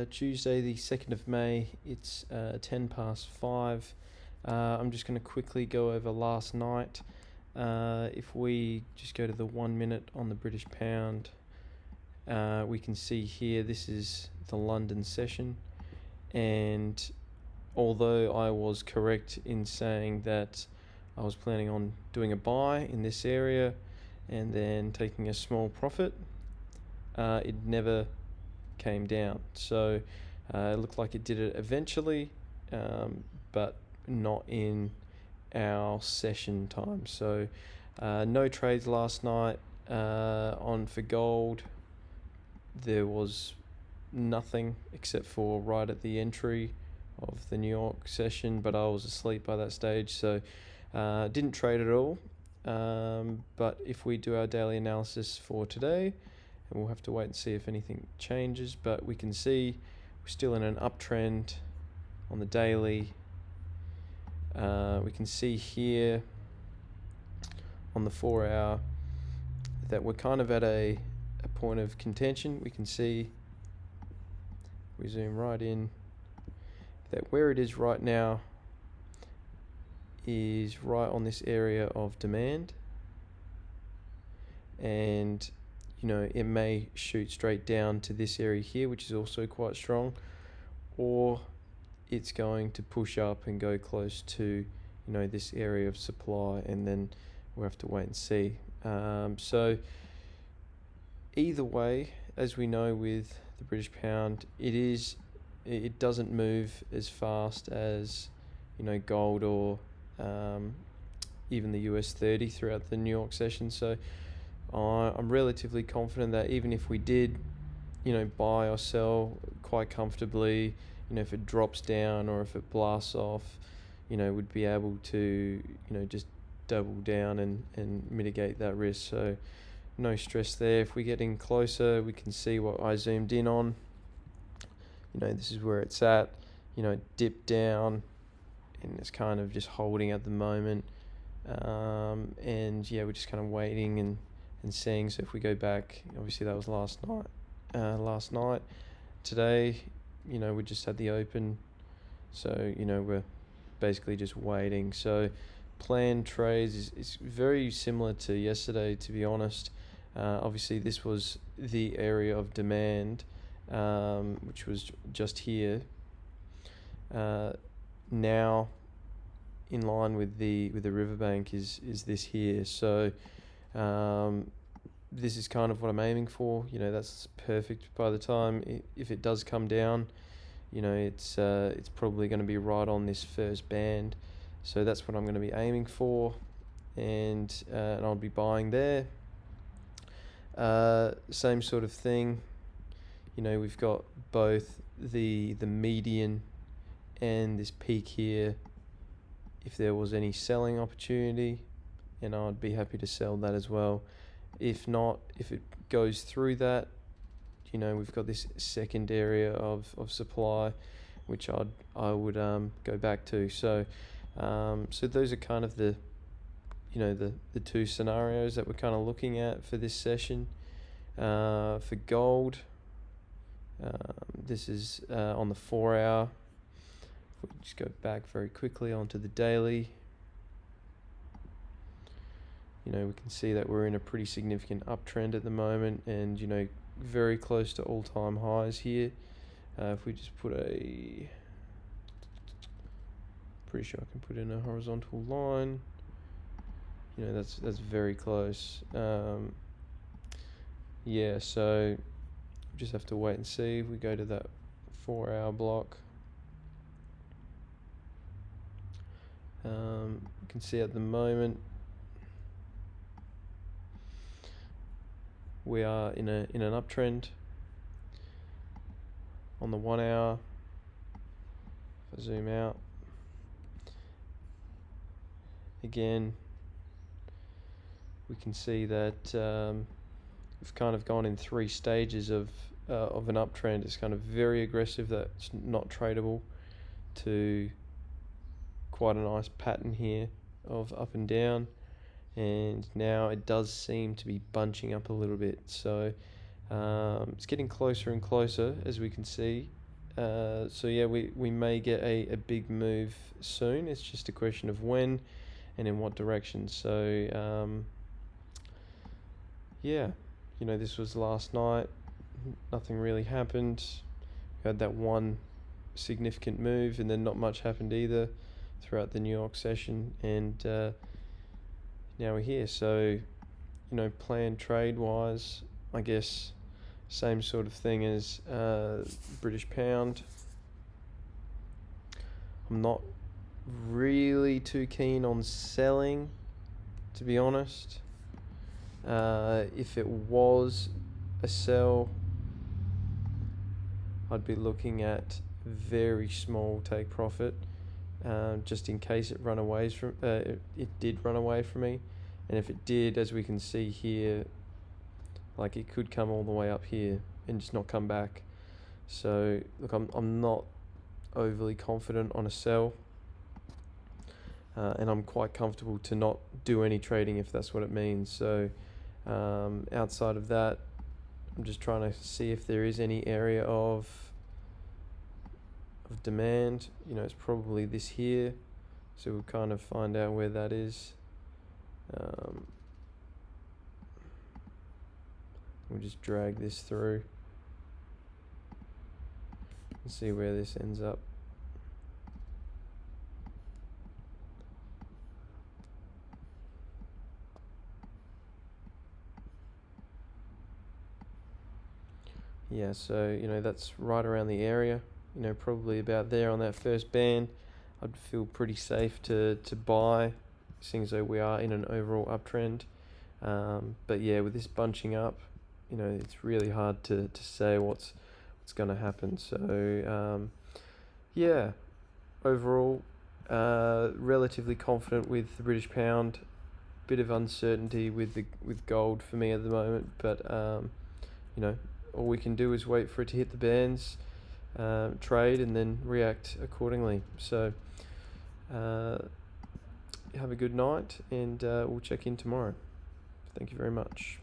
Tuesday the 2nd of May, it's 10 past 5. I'm just going to quickly go over last night. If we just go to the 1 minute on the British pound, we can see here this is the London session, and although I was correct in saying that I was planning on doing a buy in this area and then taking a small profit, it never came down. So it looked like it did it eventually, but not in our session time. So no trades last night. On for gold, there was nothing except for right at the entry of the New York session, but I was asleep by that stage, so didn't trade at all. But if we do our daily analysis for today, and we'll have to wait and see if anything changes, but we can see we're still in an uptrend on the daily. We can see here on the 4 hour that we're kind of at a point of contention. We can see, we zoom right in, that where it is right now is right on this area of demand, and it may shoot straight down to this area here, which is also quite strong, or it's going to push up and go close to this area of supply, and then we'll have to wait and see. So either way, as we know with the British pound, it doesn't move as fast as gold or even the US 30 throughout the New York session. So I'm relatively confident that even if we did buy or sell quite comfortably, if it drops down or if it blasts off, we'd be able to just double down and mitigate that risk. So no stress there. If we get in closer, we can see what I zoomed in on. This is where it's at. It dipped down and it's kind of just holding at the moment. And yeah, we're just kind of waiting and seeing. So if we go back, obviously that was last night. Today, we just had the open, so we're basically just waiting. So planned trades is very similar to yesterday, to be honest. Obviously this was the area of demand, which was just here. Now in line with the riverbank is this here. So this is kind of what I'm aiming for. That's perfect. By the time if it does come down, it's probably going to be right on this first band. So that's what I'm going to be aiming for, and I'll be buying there. Same sort of thing. We've got both the median and this peak here. If there was any selling opportunity, and I'd be happy to sell that as well. If not, if it goes through that, we've got this second area of supply, which I would go back to. So those are kind of the two scenarios that we're kind of looking at for this session. For gold, this is on the 4 hour. If we just go back very quickly onto the daily, we can see that we're in a pretty significant uptrend at the moment, and very close to all-time highs here. If we just pretty sure I can put in a horizontal line. That's very close. Yeah, so just have to wait and see. If we go to that 4 hour block, you can see at the moment we are in an uptrend on the 1 hour. If I zoom out again, we can see that we've kind of gone in 3 stages of an uptrend. It's kind of very aggressive, that's not tradable, to quite a nice pattern here of up and down, and now it does seem to be bunching up a little bit. So it's getting closer and closer, as we can see. So yeah, we may get a big move soon. It's just a question of when and in what direction. So yeah, this was last night. Nothing really happened. We had that one significant move, and then not much happened either throughout the New York session. And now we're here. So planned trade wise, I guess same sort of thing as British pound. I'm not really too keen on selling, to be honest. If it was a sell, I'd be looking at very small take profit, just in case it did run away from me. And if it did, as we can see here, like it could come all the way up here and just not come back. So look, I'm not overly confident on a sell, and I'm quite comfortable to not do any trading if that's what it means. So outside of that, I'm just trying to see if there is any area of demand. It's probably this here, so we'll kind of find out where that is. We'll just drag this through and see where this ends up. Yeah, so that's right around the area, probably about there on that first band. I'd feel pretty safe to buy, seeing as though we are in an overall uptrend. But yeah, with this bunching up, it's really hard to say what's going to happen. So yeah, overall, relatively confident with the British pound. Bit of uncertainty with gold for me at the moment, but all we can do is wait for it to hit the bands, trade, and then react accordingly. So have a good night, and we'll check in tomorrow. Thank you very much.